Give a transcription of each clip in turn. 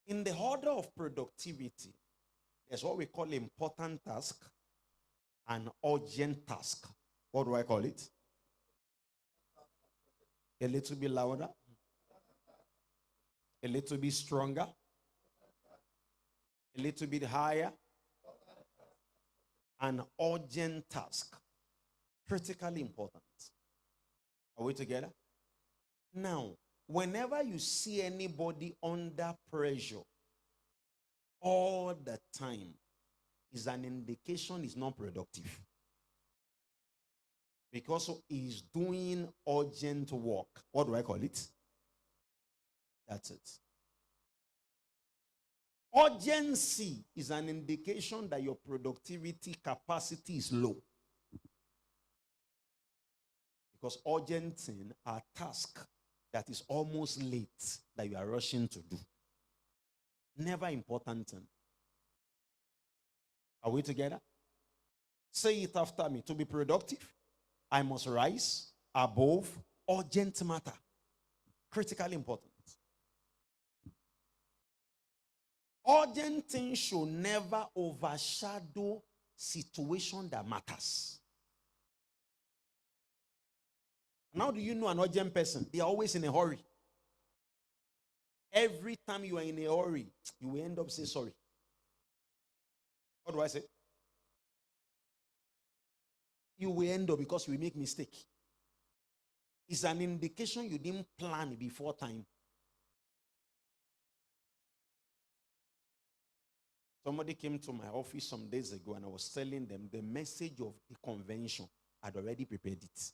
In the order of productivity, there's what we call important task and urgent task. What do I call it? A little bit louder, a little bit stronger, a little bit higher. An urgent task, critically important. Are we together? Now, whenever you see anybody under pressure all the time, is an indication he's not productive. Because he's doing urgent work. What do I call it? That's it. Urgency is an indication that your productivity capacity is low. Because urgent things are tasks that is almost late that you are rushing to do. Never important thing. Are we together? Say it after me. To be productive, I must rise above urgent matter. Critically important. Urgent things should never overshadow situation that matters. Now, do you know an urgent person? They are always in a hurry. Every time you are in a hurry, you will end up saying sorry. What do I say? You will end up because you will make mistake. It's an indication you didn't plan before time. Somebody came to my office some days ago and I was telling them the message of the convention. I'd already prepared it.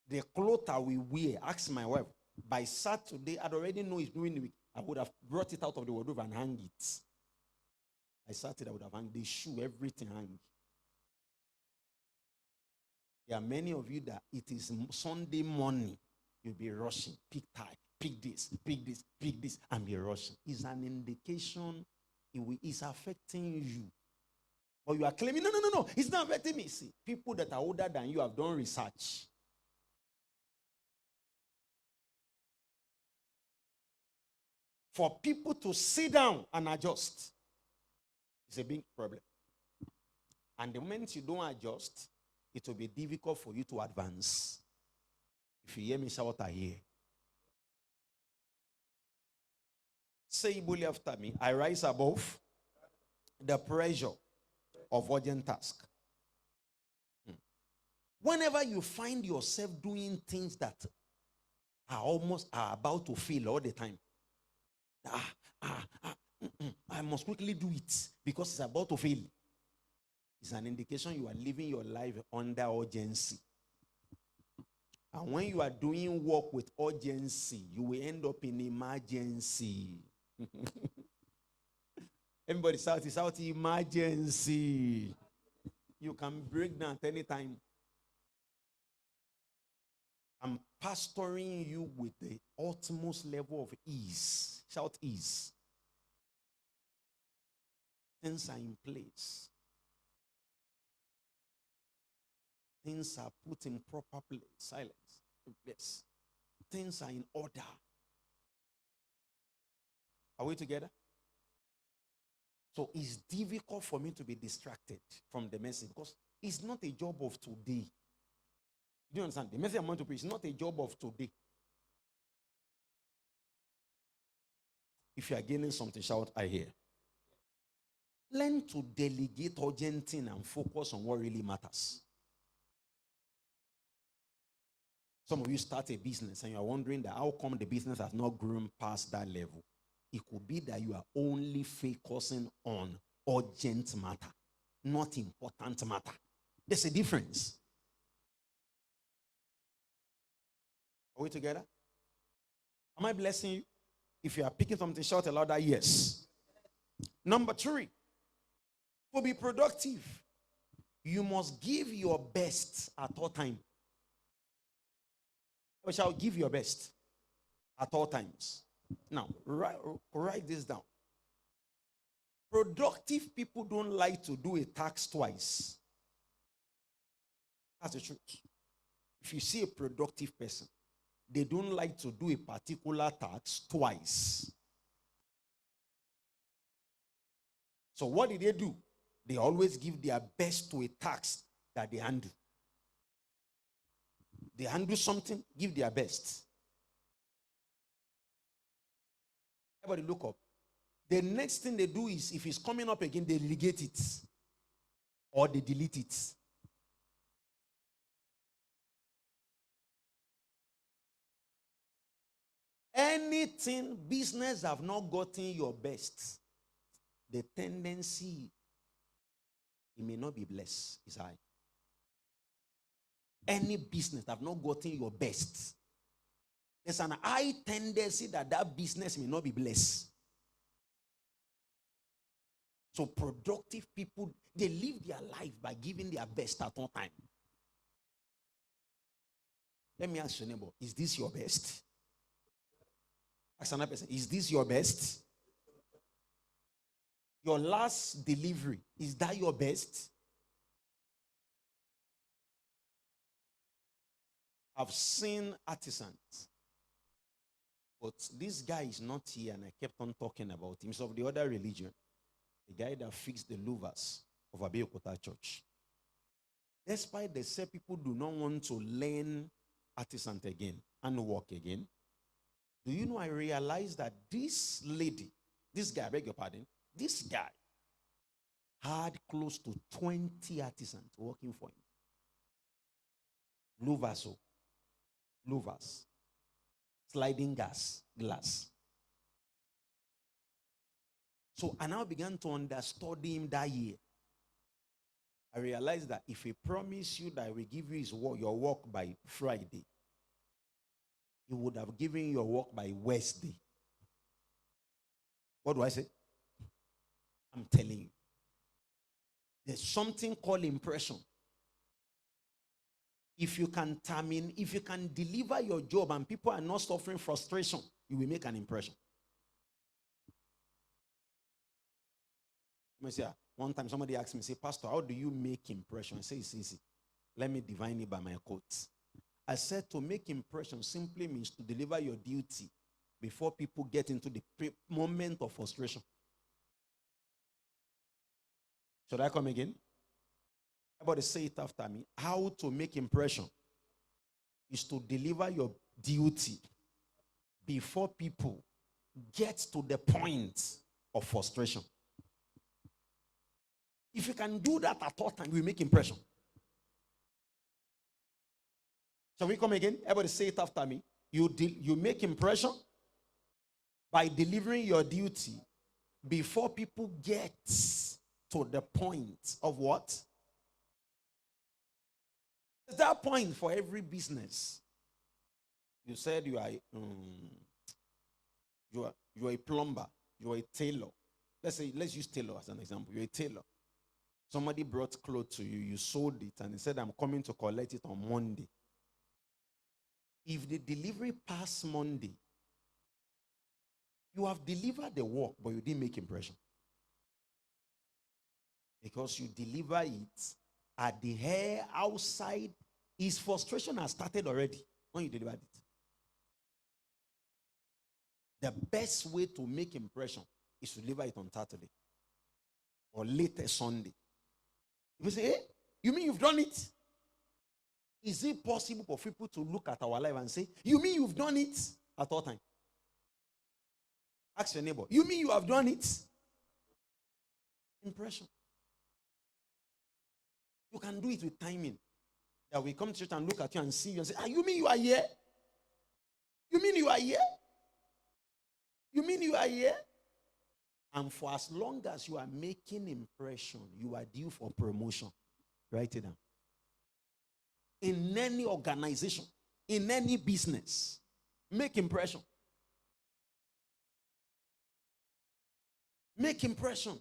The clothes I will wear, ask my wife, by Saturday, I'd already know it's during the week. I would have brought it out of the wardrobe and hang it. By Saturday, I would have hung the shoe, everything hang. There are many of you that it is Sunday morning, you'll be rushing, pick tie, pick this, and be rushing. It's an indication it's affecting you. But you are claiming, no, it's not affecting me. See, people that are older than you have done research. For people to sit down and adjust, it's a big problem. And the moment you don't adjust, it will be difficult for you to advance. If you hear me shout, I hear. Say bully after me. I rise above the pressure of urgent task. Whenever you find yourself doing things that are about to fail all the time, I must quickly do it because it's about to fail. It's an indication you are living your life under urgency. And when you are doing work with urgency, you will end up in emergency. Everybody shout emergency. You can break down at any time. I'm pastoring you with the utmost level of ease. Shout ease. Things are in place. Things are put in proper place. Silence. Yes. Things are in order. Are we together? So it's difficult for me to be distracted from the message because it's not a job of today. Do you understand? The message I'm going to preach is not a job of today. If you are gaining something, shout, I hear. Learn to delegate urgent things and focus on what really matters. Some of you start a business and you are wondering that how come the business has not grown past that level. It could be that you are only focusing on urgent matter, not important matter. There's a difference. Are we together? Am I blessing you? If you are picking something, shout aloud that yes. Number 3, to be productive, you must give your best at all times. You shall give your best at all times. Now, write this down. Productive people don't like to do a task twice. That's the truth. If you see a productive person, They don't like to do a particular task twice. So what did they do? They always give their best to a task that they handle. They handle something, give their best. Everybody look up. The next thing they do is, if it's coming up again, they relegate it or they delete it. Anything business have not gotten your best, the tendency it may not be blessed is high. Any business have not gotten your best, there's an high tendency that that business may not be blessed. So productive people, they live their life by giving their best at all time. Let me ask your neighbor, is this your best? Ask another person, is this your best? Your last delivery, is that your best? I've seen artisans, but this guy is not here, and I kept on talking about him. He's of the other religion. The guy that fixed the louvers of Abeokuta Church. Despite they say people do not want to learn artisan again and work again, do you know I realized that this lady, this guy, I beg your pardon, this guy had close to 20 artisans working for him. Louvers, sliding glass. So I now began to understand him that year. I realized that if he promised you that he will give you your work by Friday, he would have given your work by Wednesday. What do I say? I'm telling you. There's something called impression. If you can deliver your job and people are not suffering frustration, you will make an impression. One time somebody asked me, say, Pastor, how do you make impression? I say, it's easy. Let me divine it by my quotes. I said to make impression simply means to deliver your duty before people get into the moment of frustration. Should I come again? Everybody say it after me. How to make impression is to deliver your duty before people get to the point of frustration. If you can do that at all time, we make impression. Shall we come again? Everybody say it after me. You make impression by delivering your duty before people get to the point of what? At that point for every business. You said you are a plumber, you are a tailor. Let's use tailor as an example. You're a tailor. Somebody brought clothes to you, you sold it, and he said, I'm coming to collect it on Monday. If the delivery passed Monday, you have delivered the work, but you didn't make impression. Because you deliver it at the hair outside, his frustration has started already when you delivered it. The best way to make impression is to deliver it on Saturday or later Sunday. If you say, hey, you mean you've done it? Is it possible for people to look at our life and say, you mean you've done it at all time? Ask your neighbor, you mean you have done it? Impression. You can do it with timing. That we come to church and look at you and see you and say, you mean you are here? You mean you are here? You mean you are here? And for as long as you are making impression, you are due for promotion. Write it down. In any organization, in any business, make impression. Make impression.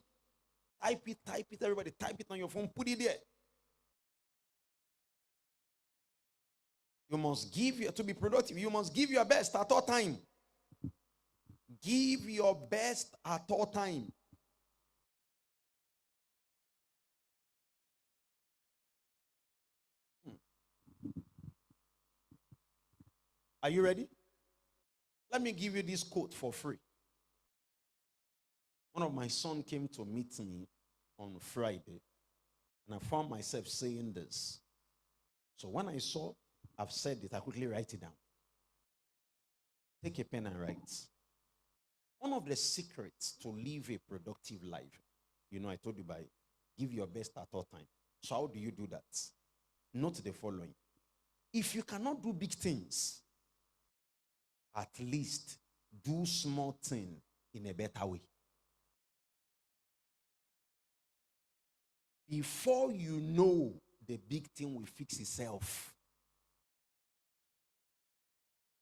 Type it, everybody. Type it on your phone, put it there. You must to be productive, you must give your best at all time. Give your best at all time. Are you ready? Let me give you this quote for free. One of my sons came to meet me on Friday, and I found myself saying this. So when I saw I've said it, I quickly write it down. Take a pen and write. One of the secrets to live a productive life, I told you by give your best at all time. So how do you do that? Note the following. If you cannot do big things, at least do small things in a better way. Before you know, the big thing will fix itself.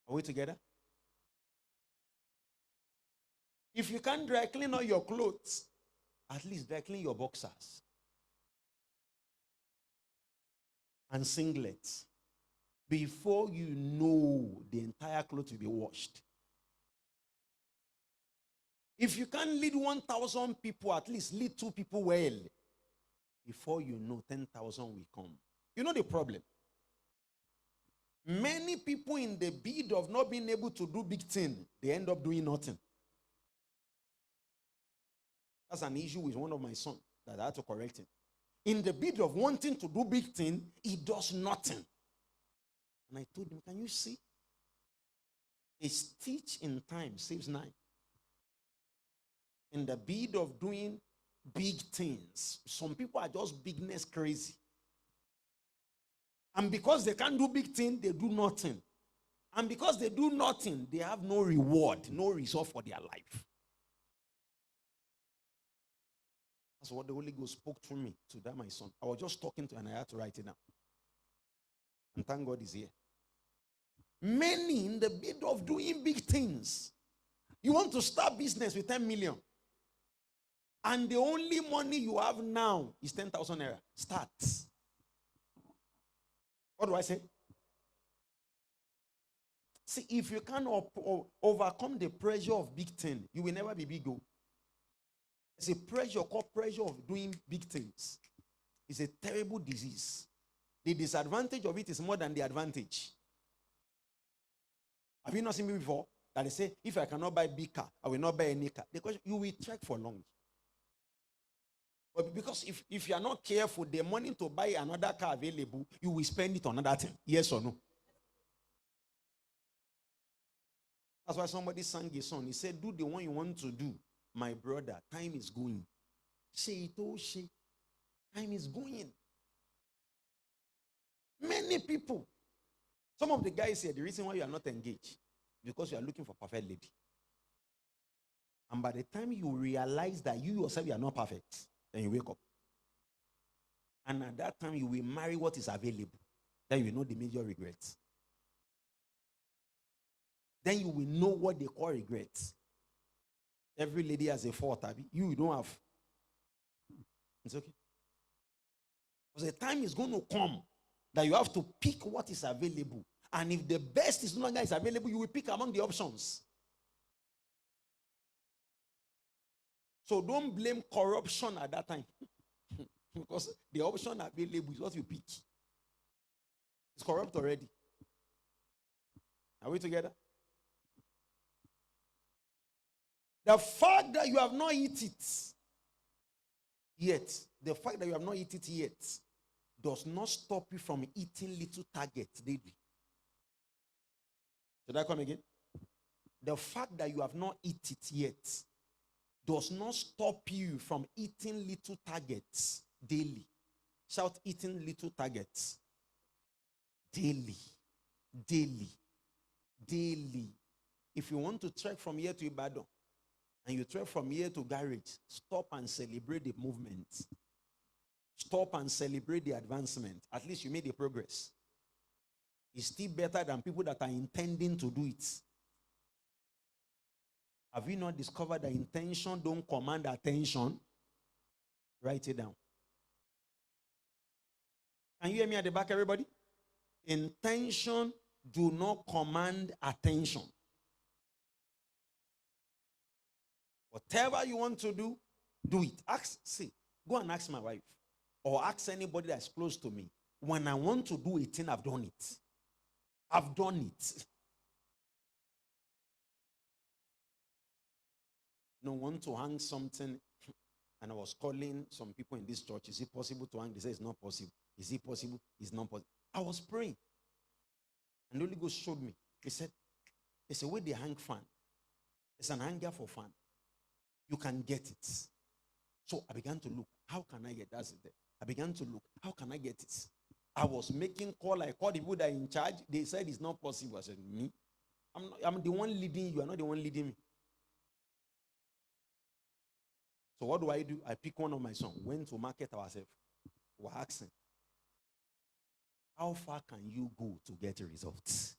Are we together? If you can't dry clean all your clothes, at least dry clean your boxers and singlets. Before you know, the entire clothes will be washed. If you can't lead 1,000 people, at least lead 2 people well. Before you know, 10,000 will come. You know the problem? Many people in the bid of not being able to do big things, they end up doing nothing. That's an issue with one of my sons that I had to correct him. In the bid of wanting to do big things, he does nothing. And I told him, can you see? A stitch in time saves 9. In the bid of doing big things, some people are just bigness crazy. And because they can't do big things, they do nothing. And because they do nothing, they have no reward, no result for their life. That's what the Holy Ghost spoke to me, to that my son. I was just talking to him and I had to write it down. And thank God he's here. Many in the bid of doing big things. You want to start business with 10 million. And the only money you have now is 10,000 naira. Start. What do I say? See, if you can't overcome the pressure of big things, you will never be big. It's a pressure called pressure of doing big things. It's a terrible disease. The disadvantage of it is more than the advantage. Have you not seen me before? That they say, if I cannot buy big car, I will not buy any car. The question, you will trek for long. But because if you are not careful, the money to buy another car available, you will spend it on another thing. Yes or no? That's why somebody sang a song. He said, do the one you want to do. My brother, time is going. Say it, oh, say. Time is going. Many people. Some of the guys say the reason why you are not engaged because you are looking for perfect lady. And by the time you realize that you yourself you are not perfect, then you wake up. And at that time you will marry what is available. Then you will know the major regrets. Then you will know what they call regrets. Every lady has a fault, Abby. You don't have. It's okay. Because the time is going to come that you have to pick what is available. And if the best is no longer is available, you will pick among the options. So don't blame corruption at that time. Because the option available is what you pick. It's corrupt already. Are we together? The fact that you have not eaten it yet, the fact that you have not eaten it yet, does not stop you from eating little targets daily. Should I come again? The fact that you have not eaten it yet does not stop you from eating little targets daily. Shout, eating little targets. Daily. Daily. Daily. If you want to trek from here to Ibadan, and you trek from here to garage, stop and celebrate the movement. Stop and celebrate the advancement. At least you made the progress. It's still better than people that are intending to do it. Have you not discovered that intention don't command attention? Write it down. Can you hear me at the back, everybody? Intention do not command attention. Whatever you want to do, do it. Go and ask my wife. Or ask anybody that's close to me. When I want to do a thing, I've done it. I've done it. No one to hang something. And I was calling some people in this church. Is it possible to hang? They said it's not possible. Is it possible? It's not possible. I was praying. And the Holy Ghost showed me. He said, it's a way they hang fan. It's an hanger for fan. You can get it. So I began to look. How can I get that? I began to look. How can I get it? I was making call. I called the people that are in charge. They said it's not possible. I said, me? I'm the one leading you. I'm not the one leading me. So what do? I pick one of my sons. Went to market ourselves. We're asking, how far can you go to get results?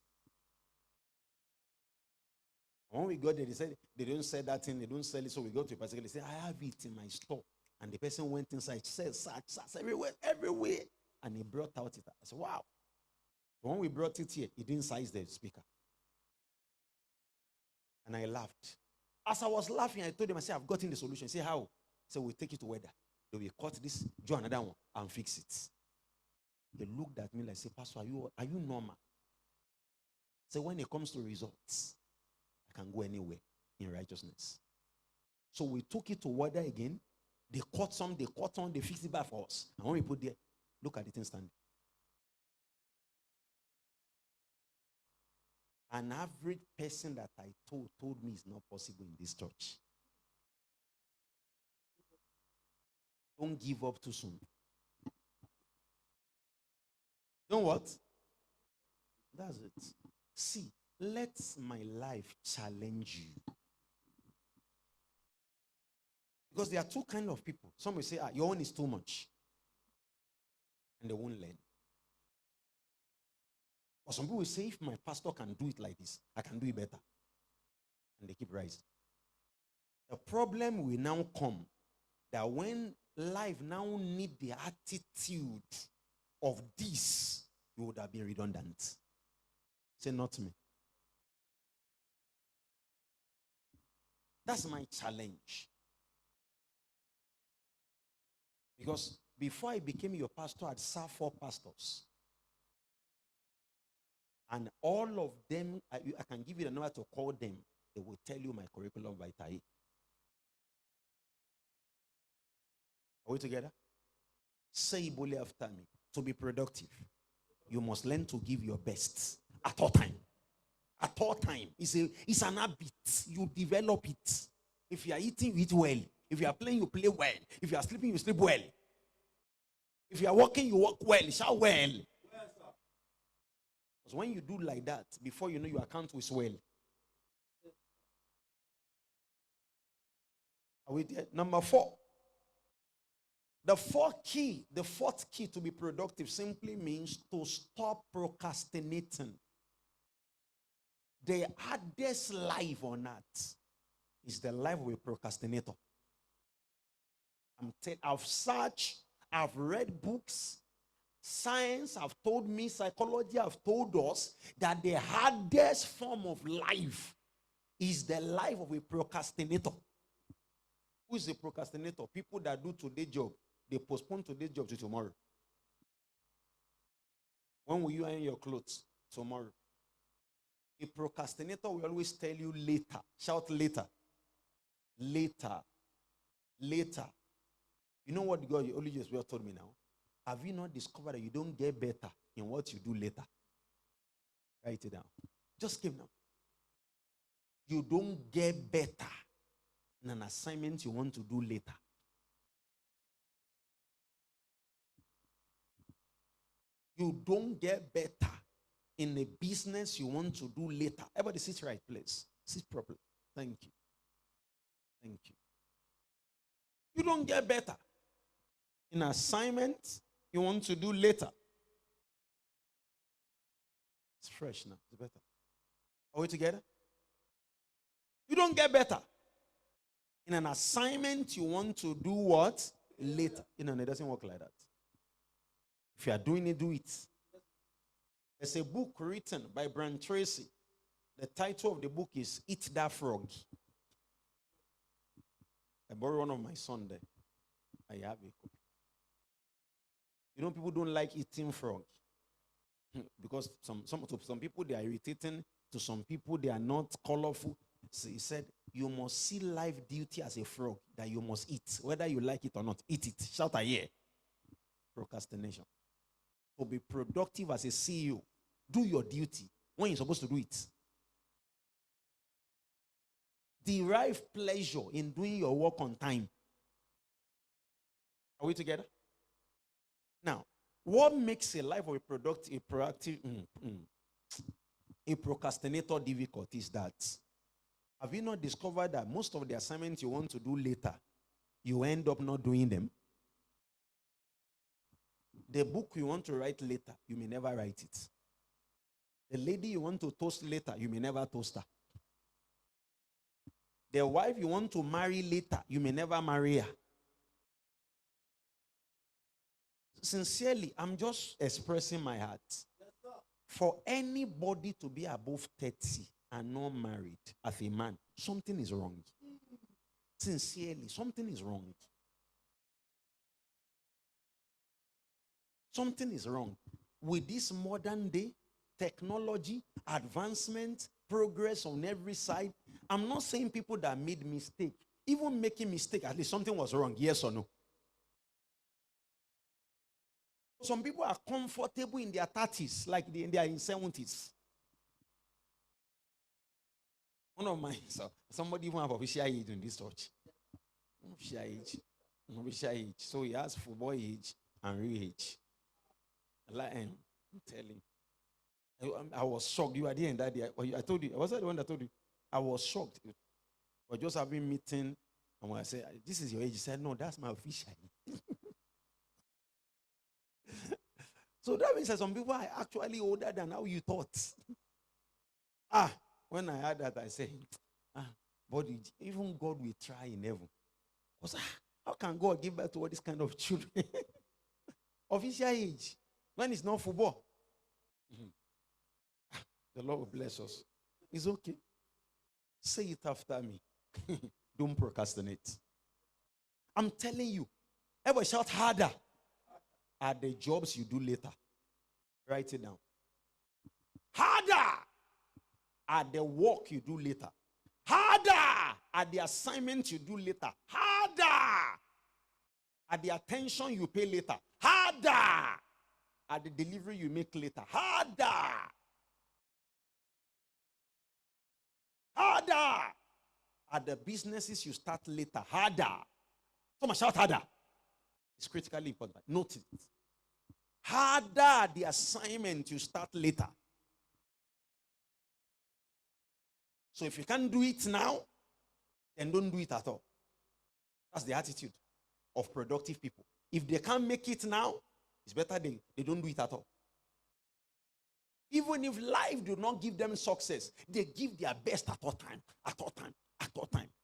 When we got there, they said they don't sell that thing, they don't sell it. So we go to a person, they say, I have it in my store. And the person went inside, said, search everywhere. And he brought out it. I said, wow. When we brought it here, he didn't size the speaker. And I laughed. As I was laughing, I told him, I said, I've gotten the solution. He said, how? So we take it to weather. They will cut this, do another one, and fix it. They looked at me like, say, Pastor, are you normal? So when it comes to results, I can go anywhere in righteousness. So we took it to weather again. They cut some, they cut on, they fixed it back for us. And when we put there, look at the thing standing. An average person that I told me is not possible in this church. Don't give up too soon. Don't what? That's it. See, let my life challenge you. Because there are two kinds of people. Some will say, your own is too much. And they won't learn. But some people will say, if my pastor can do it like this, I can do it better. And they keep rising. The problem will now come that when life now need the attitude of this, you would have been redundant. Say, not me. That's my challenge. Because before I became your pastor, I'd served 4 pastors. And all of them, I can give you the number to call them. They will tell you my curriculum vitae. Are we together? Say bully after me. To be productive, you must learn to give your best at all time. At all time. It's an habit. You develop it. If you are eating, you eat well. If you are playing, you play well. If you are sleeping, you sleep well. If you are walking, you walk well. Shout well. Because when you do like that, before you know, your account will swell. Are we there? Number 4. The fourth key to be productive simply means to stop procrastinating. The hardest life on earth is the life of a procrastinator. I've searched, I've read books, science have told me, psychology have told us that the hardest form of life is the life of a procrastinator. Who is a procrastinator? People that do today's job, they postpone today's job to tomorrow. When will you iron your clothes? Tomorrow. A procrastinator will always tell you later. Shout later. Later. Later. You know what God only just told me now? Have you not discovered that you don't get better in what you do later? Write it down. Just give now. You don't get better in an assignment you want to do later. You don't get better in a business you want to do later. Everybody sit right, please. Sit properly. Thank you. Thank you. You don't get better in an assignment you want to do later. It's fresh now. It's better. Are we together? You don't get better in an assignment you want to do what? Later. You know, it doesn't work like that. If you are doing it, do it. There's a book written by Brian Tracy. The title of the book is Eat That Frog. I borrowed one of my sons there. I have a copy. You know, people don't like eating frog. Because some people, they are irritating. To some people, they are not colorful. So he said, You must see life duty as a frog that you must eat, whether you like it or not. Eat it. Shout a yeah. Procrastination. To be productive as a CEO, do your duty when you're supposed to do it. Derive pleasure in doing your work on time. Are we together? Now, what makes a life of a procrastinator difficult is that, have you not discovered that most of the assignments you want to do later, you end up not doing them? The book you want to write later, you may never write it. The lady you want to toast later, you may never toast her. The wife you want to marry later, you may never marry her. Sincerely, I'm just expressing my heart. For anybody to be above 30 and not married as a man, something is wrong. Sincerely, something is wrong. Something is wrong. With this modern day technology, advancement, progress on every side, I'm not saying people that made mistake, even making mistake, at least something was wrong, yes or no? Some people are comfortable in their 30s, like they are in 70s. One of my, somebody even have official age in this church. Official age. Official age. So he has football age and real age. Like, I'm telling you. I was shocked. You were there in that day. I told you. Was that the one that told you? I was shocked. We're just having meeting. And when I said, this is your age, he said, no, that's my official age. So that means that some people are actually older than how you thought. When I heard that, I said, but even God will try in heaven. Because how can God give birth to all this kind of children? Official age. When it's not football. The Lord will bless us. It's okay. Say it after me. Don't procrastinate. I'm telling you. Ever shout harder at the jobs you do later. Write it down. Harder at the work you do later. Harder at the assignment you do later. Harder at the attention you pay later. Harder at the delivery you make later. Harder. Harder at the businesses you start later. Harder. Someone shout harder. It's critically important. Note it. Harder at the assignment you start later. So if you can't do it now, then don't do it at all. That's the attitude of productive people. If they can't make it now, it's better they don't do it at all. Even if life do not give them success, they give their best at all time,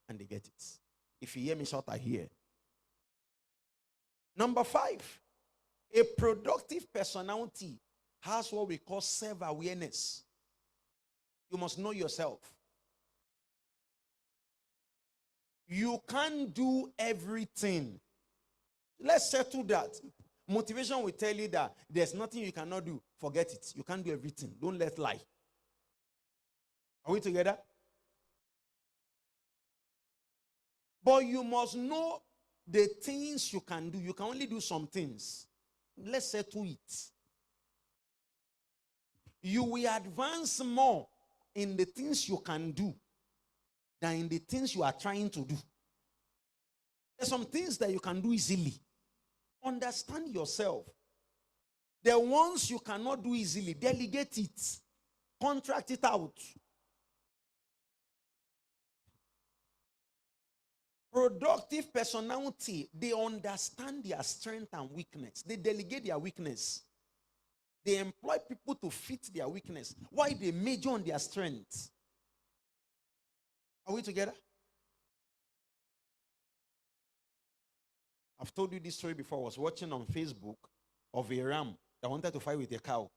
and they get it. If you hear me shout, I hear. Number 5, a productive personality has what we call self-awareness. You must know yourself. You can't do everything. Let's settle that. Motivation will tell you that there's nothing you cannot do. Forget it. You can't do everything. Don't let lie. Are we together? But you must know the things you can do. You can only do some things. Let's settle it. You will advance more in the things you can do than in the things you are trying to do. There's some things that you can do easily. Understand yourself. The ones you cannot do easily, delegate it. Contract it out. Productive personality, they understand their strength and weakness. They delegate their weakness. They employ people to fit their weakness. Why they major on their strength? Are we together? I've told you this story before. I was watching on Facebook of a ram that wanted to fight with a cow.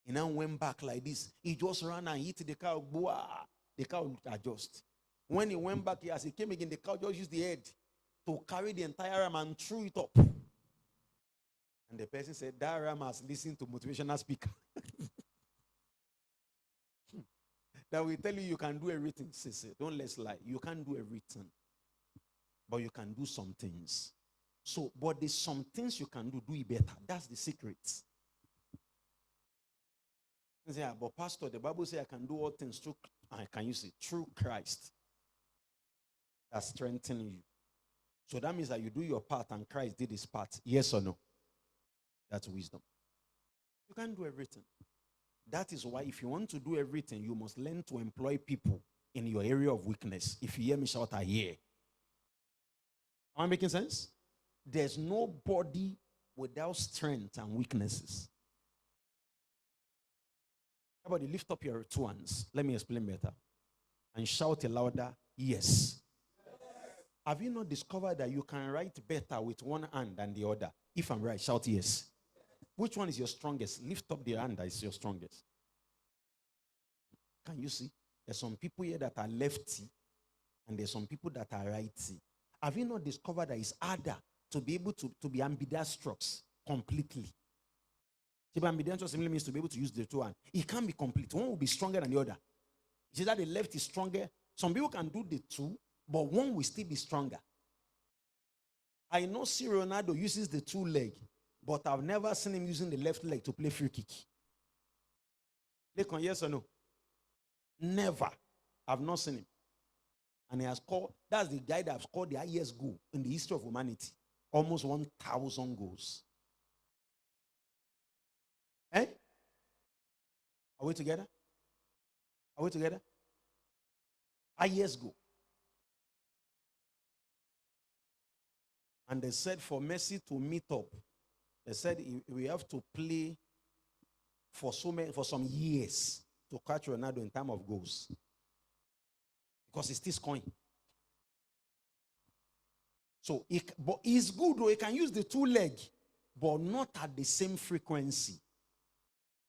He now went back like this. He just ran and hit the cow. Boah! The cow adjust. When he went back, as he came again, the cow just used the head to carry the entire ram and threw it up. And the person said, that ram has listened to motivational speaker. That will tell you can do everything. Say, don't let's lie. You can't do everything, but you can do some things. So, but there's some things you can do it better. That's the secret. Yeah, but Pastor, the Bible says I can do all things through, I can use it, through Christ that strengthens you. So that means that you do your part and Christ did his part. Yes or no? That's wisdom. You can't do everything. That is why if you want to do everything, you must learn to employ people in your area of weakness. If you hear me shout, I hear. Am I making sense? There's nobody without strength and weaknesses. Everybody lift up your two hands. Let me explain better. And shout a louder, yes. Have you not discovered that you can write better with one hand than the other? If I'm right, shout yes. Which one is your strongest? Lift up the hand that is your strongest. Can you see? There's some people here that are lefty, and there's some people that are righty. Have you not discovered that it's harder to be able to be ambidextrous completely? To be ambidextrous simply means to be able to use the two hands. It can't be complete. One will be stronger than the other. It's that the left is stronger. Some people can do the two, but one will still be stronger. I know Ronaldo uses the two leg, but I've never seen him using the left leg to play free kick. Click on yes or no? Never. I've not seen him. And he has scored, that's the guy that has scored the highest goal in the history of humanity. Almost 1,000 goals. Eh? Are we together? Are we together? Highest goal. And they said for Messi to meet up, they said we have to play for some years to catch Ronaldo in time of goals. Because he's still scoring. So, but it's good though. He can use the two leg, but not at the same frequency.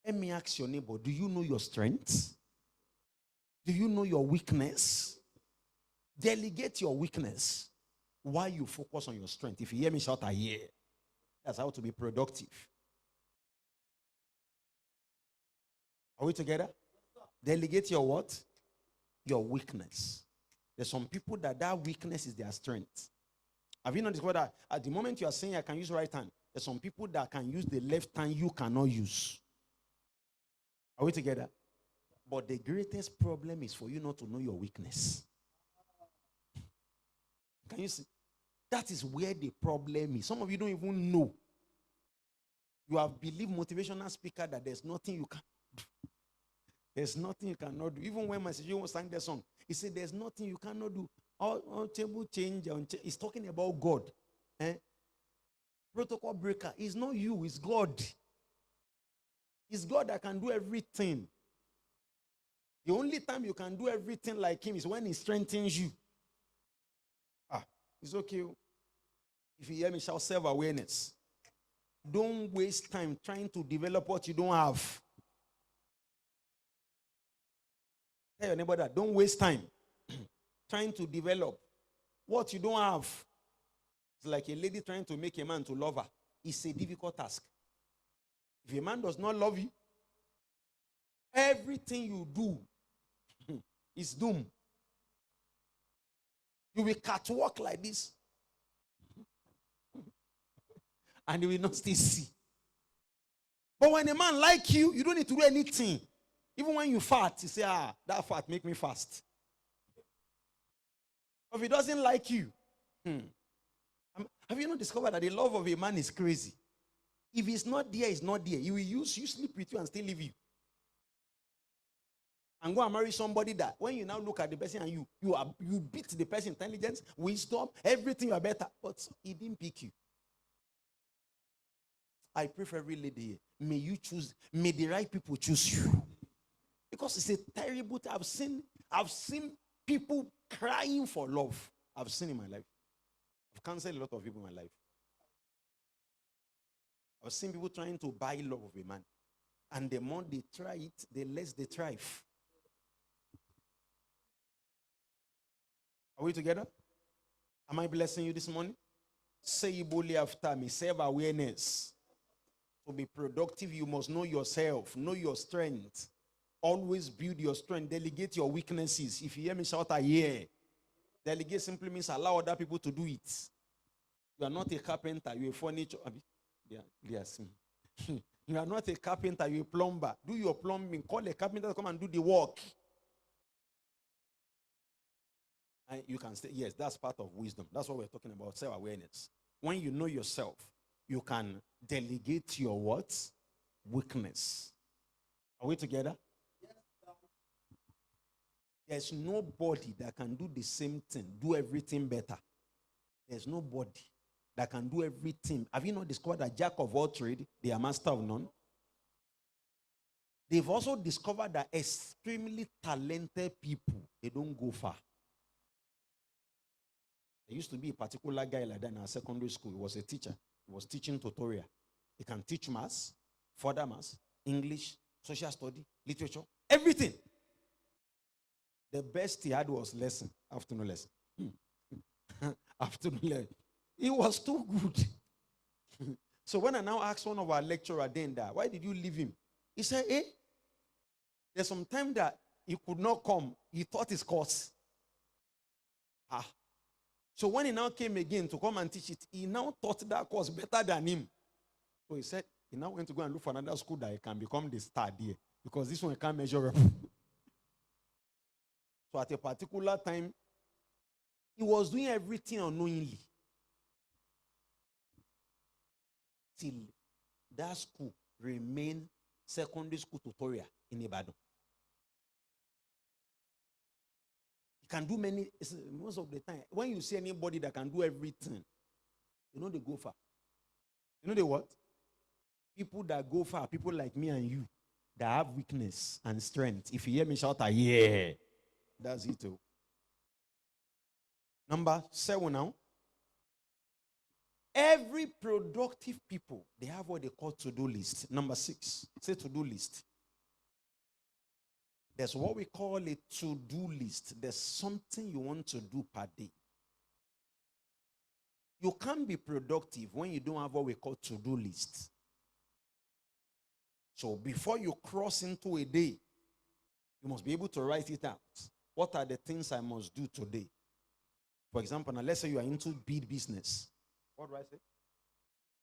Let me ask your neighbor, do you know your strengths? Do you know your weakness? Delegate your weakness while you focus on your strength. If you hear me shout, I hear. That's how to be productive. Are we together? Delegate your what? Your weakness. There's some people that weakness is their strength. Have you not discovered that at the moment you are saying I can use right hand, there's some people that can use the left hand you cannot use. Are we together? But the greatest problem is for you not to know your weakness. Can you see? That is where the problem is. Some of you don't even know. You have believed motivational speaker that there's nothing you can do. There's nothing you cannot do. Even when my CEO sang the song, he said there's nothing you cannot do. All table change. He's talking about God. Protocol breaker. It's not you, it's God. It's God that can do everything. The only time you can do everything like him is when he strengthens you. It's okay. If you hear me shout self-awareness. Don't waste time trying to develop what you don't have. Tell your neighbor that. Don't waste time trying to develop what you don't have. It's like a lady trying to make a man to love her. It's a difficult task. If a man does not love you, everything you do is doomed. You will catwalk like this. And you will not still see. But when a man like you, you don't need to do anything. Even when you fart, you say, that fart make me fast. But if he doesn't like you, have you not discovered that the love of a man is crazy? If he's not there, he's not there. He will use you, sleep with you, and still leave you. And go and marry somebody that when you now look at the person and you beat the person intelligence, wisdom, everything, you are better. But he didn't pick you. I pray for every lady here. May the right people choose you. Because it's a terrible thing. I've seen people crying for love. I've seen in my life. I've counseled a lot of people in my life. I've seen people trying to buy love of a man. And the more they try it, the less they thrive. Are we together? Am I blessing you this morning? Say boldly after me. Self-awareness. To be productive, you must know yourself. Know your strength. Always build your strength. Delegate your weaknesses. If you hear me shout a yeah, delegate simply means allow other people to do it. You are not a carpenter, you're a furniture. Yeah, yes. You are not a carpenter, you're a plumber. Do your plumbing. Call a carpenter to come and do the work. And you can say, yes, that's part of wisdom. That's what we're talking about, self-awareness. When you know yourself, you can delegate your what? Weakness. Are we together? There's nobody that can do the same thing, do everything better. There's nobody that can do everything. Have you not discovered that jack of all trade, they are master of none? They've also discovered that extremely talented people, they don't go far. There used to be a particular guy like that in our secondary school. He was a teacher. He was teaching tutorial. He can teach maths, further maths, English, social study, literature, everything. The best he had was lesson, afternoon lesson. Afternoon lesson. It was too good. So when I now asked one of our lecturers then that, why did you leave him? He said, there's some time that he could not come. He taught his course. So when he now came again to come and teach it, he now taught that course better than him. So he said, he now went to go and look for another school that he can become the star there. Because this one can't measure up. So at a particular time, he was doing everything unknowingly. Till that school remained secondary school tutorial in Ibadan. He can do many, most of the time. When you see anybody that can do everything, you know they go far. You know they what? People that go far, people like me and you, that have weakness and strength. If you hear me shout, yeah, that's it too. Number 7 now. Every productive people, they have what they call to-do list. Number 6, say to-do list. There's what we call a to-do list. There's something you want to do per day. You can't be productive when you don't have what we call to-do list. So before you cross into a day, you must be able to write it out. What are the things I must do today? For example, now let's say you are into bead business. What do I say?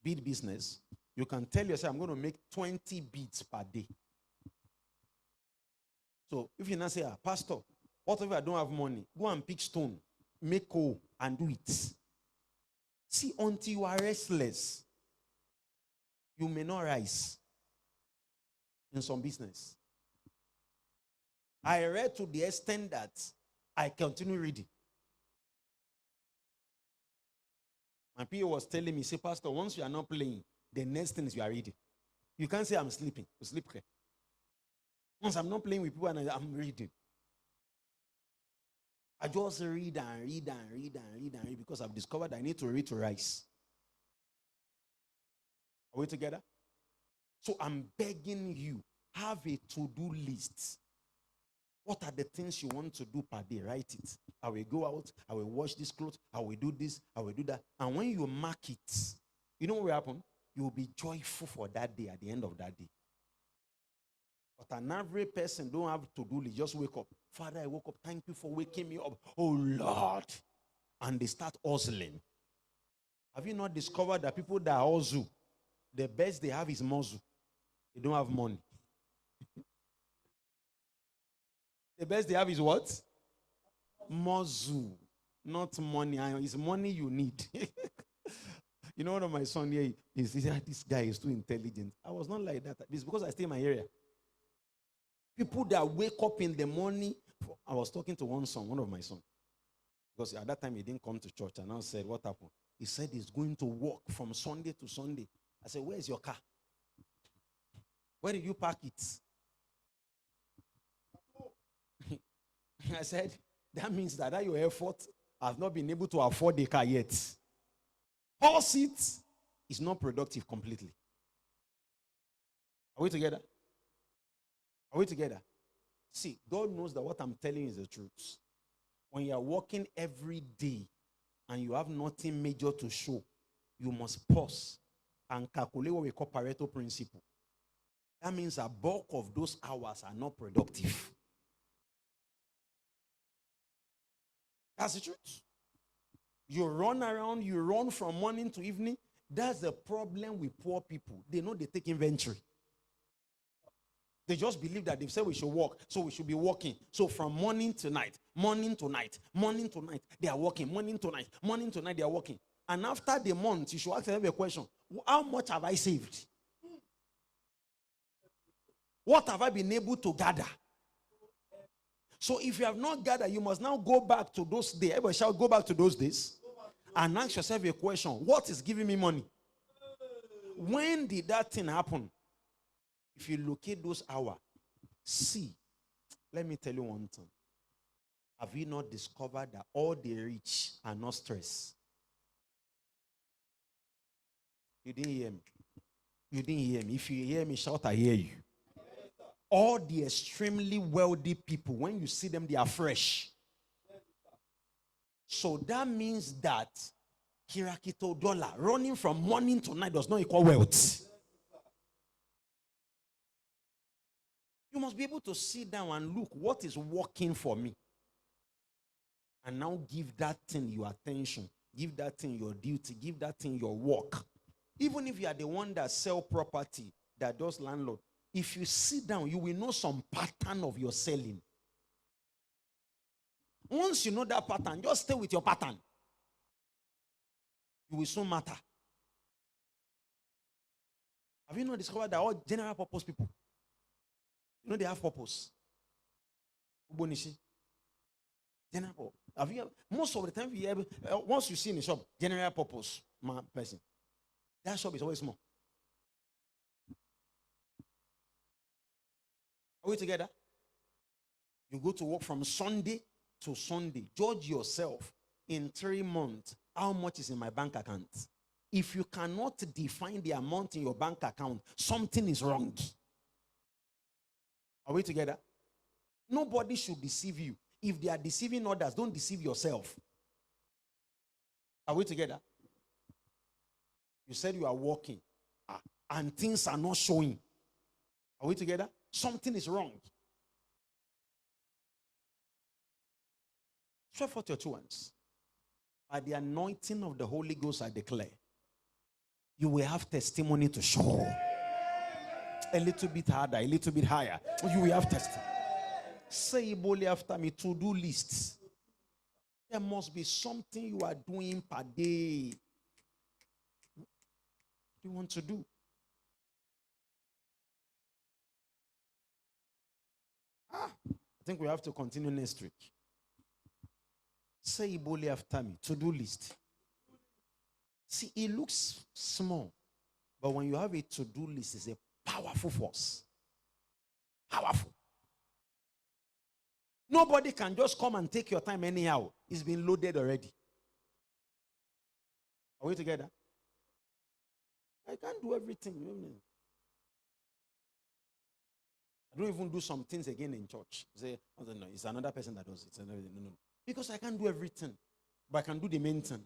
Bead business. You can tell yourself, I'm going to make 20 beads per day. So if you now say, Pastor, what if I don't have money? Go and pick stone, make coal, and do it. See, until you are restless, you may not rise in some business. I read to the extent that I continue reading. My PA was telling me, say, Pastor, once you are not playing, the next thing is you are reading. You can't say I'm sleeping. You sleep here. Once I'm not playing with people and I'm reading. I just read and read and read and read and read because I've discovered I need to read to rise. Are we together? So I'm begging you, have a to-do list. What are the things you want to do per day? Write it. I will go out. I will wash this clothes. I will do this. I will do that. And when you mark it, you know what will happen? You will be joyful for that day at the end of that day. But an average person don't have to do list. Just wake up. Father, I woke up. Thank you for waking me up. Oh, Lord. And they start hustling. Have you not discovered that people that hustle, the best they have is muscle? They don't have money. The best they have is what? Muscle. Not money. It's money you need. You know, one of my son here, he said, this guy is too intelligent. I was not like that. It's because I stay in my area. People that wake up in the morning. I was talking to one of my sons. Because at that time he didn't come to church. And I said, what happened? He said he's going to walk from Sunday to Sunday. I said, where's your car? Where did you park it? I said, that means that your effort has not been able to afford the car yet. Horse it is not productive completely. Are we together? Are we together? See, God knows that what I'm telling you is the truth. When you are working every day and you have nothing major to show, you must pause and calculate what we call Pareto principle. That means a bulk of those hours are not productive. That's the truth. You run around, you run from morning to evening. That's the problem with poor people. They know they take inventory. They just believe that they've said we should walk, so we should be walking. So from morning to night, morning to night, morning to night, they are walking. Morning to night, they are walking. And after the month, you should ask yourself a question: how much have I saved? What have I been able to gather? So if you have not gathered, you must now go back to those days. Everybody shall go back to those days and ask yourself a question: what is giving me money? When did that thing happen? If you locate those hours, see, let me tell you one thing. Have you not discovered that all the rich are not stressed? You didn't hear me. You didn't hear me. If you hear me, shout, I hear you. All the extremely wealthy people, when you see them, they are fresh. So that means that Kirakito dollar running from morning to night does not equal wealth. You must be able to sit down and look what is working for me. And now give that thing your attention. Give that thing your duty. Give that thing your work. Even if you are the one that sell property, that does landlord, if you sit down, you will know some pattern of your selling. Once you know that pattern, just stay with your pattern. You will soon matter. Have you not discovered that all general purpose people, you know they have purpose? Ubonishi. General purpose. Have you, most of the time, once you see in the shop, general purpose person, that shop is always small. Are we together? You go to work from Sunday to Sunday. Judge yourself in 3 months. How much is in my bank account? If you cannot define the amount in your bank account, something is wrong. Are we together? Nobody should deceive you. If they are deceiving others, don't deceive yourself. Are we together? You said you are working and things are not showing. Are we together? Something is wrong. Stretch forth your 2 hands. By the anointing of the Holy Ghost, I declare, you will have testimony to show. A little bit harder, a little bit higher. You will have testimony. Say boldly after me, to-do lists. There must be something you are doing per day. What do you want to do? I think we have to continue next week. Say boldly after me, to-do list. See, it looks small, but when you have a to-do list, it's a powerful force. Powerful. Nobody can just come and take your time anyhow. It's been loaded already. Are we together? I can't do everything. I don't even do some things again in church. Say, oh, no, it's another person that does it. No. Because I can't do everything, but I can do the main thing.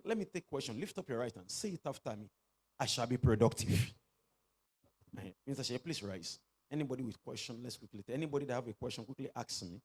Let me take question. Lift up your right hand. Say it after me. I shall be productive. Mr. Shea, please rise. Anybody with question, let's quickly. Anybody that have a question, quickly ask me.